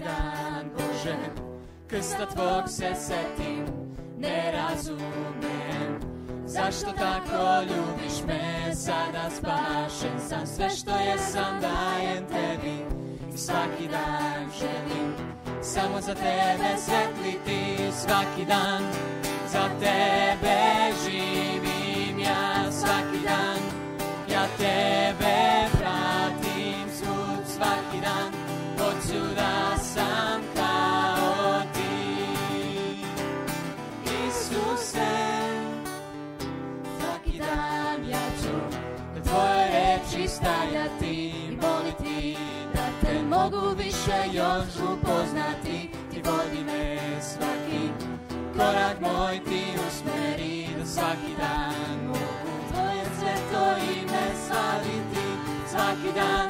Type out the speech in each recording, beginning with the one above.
dan, Bože, krsta tvog se setim, ne razumem. Zašto tako ljubiš me, sada spašen sam, sve što jesam dajem tebi i svaki dan želim samo za tebe svetliti, svaki dan za tebe živim ja, svaki dan ja tebe pratim svud, svaki dan od svuda sam kao ti, Isuse. Svaki dan ja ću na tvoje reči stajati i moliti, da te mogu više još upoznati. Ti vodi me svaki korak moj, ti usmeri, da svaki dan mogu tvoje sveto ime slaviti. Svaki dan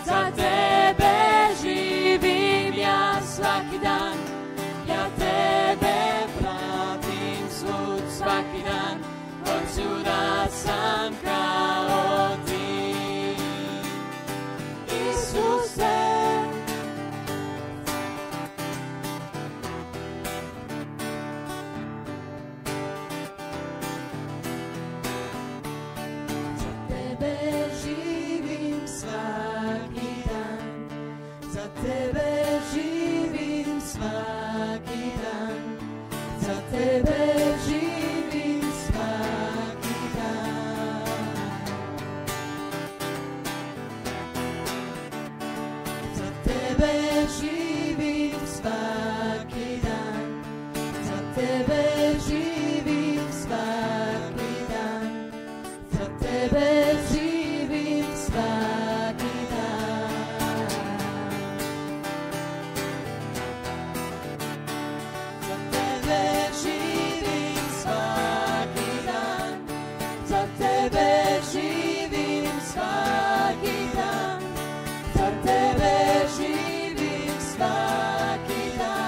za tebe živim ja, svaki dan ja tebe pratim svud, svaki dan od svuda sam kao ti, Isuse. Za tebe živim svaki dan, za tebe živim svaki dan, za tebe živim svaki dan. Za tebe živim svaki dan, za tebe živim svaki dan, za tebe živim svaki dan. Za tebe živim svaki dan, za tebe živim svaki dan, za tebe živim svaki dan.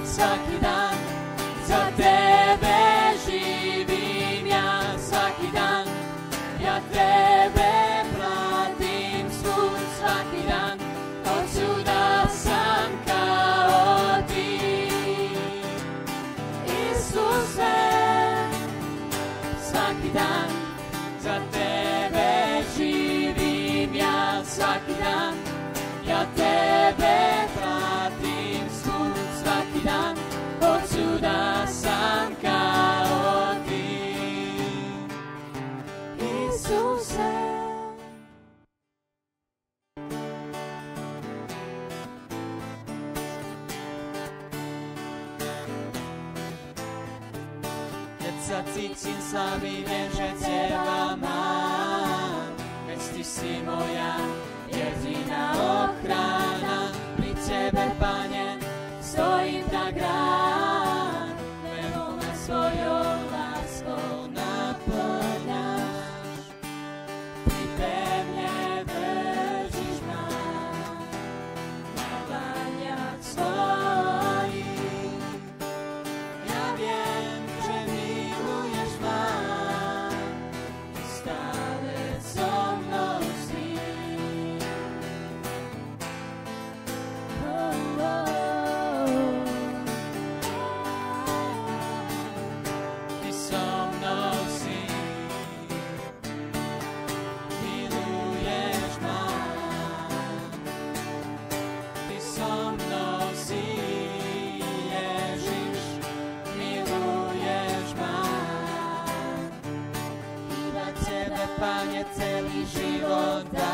Svaki dan za tebe živim ja, svaki dan ja tebe pratim svud, svaki dan od svuda sam kao ti, Isuse. Svaki dan za tebe živim ja, svaki dan ja tebe pratim svud, svaki dan od svuda sam kao ti, Isuse. Keď sa cítim slabý, viem, že teba mám, veď ty si moja jediná ochrana. Pri tebe, Pane, stojím tak rád, lebo ma svojou láskou naplňaš. Ty pevne držíš ma na dlaniach svojich. Ja viem, že miluješ ma, ty stále so mnou si. Ty so mnou si, miluješ ma, ty so mnou si, Ježiš, miluješ ma. Iba tebe, Pane, celý život dám.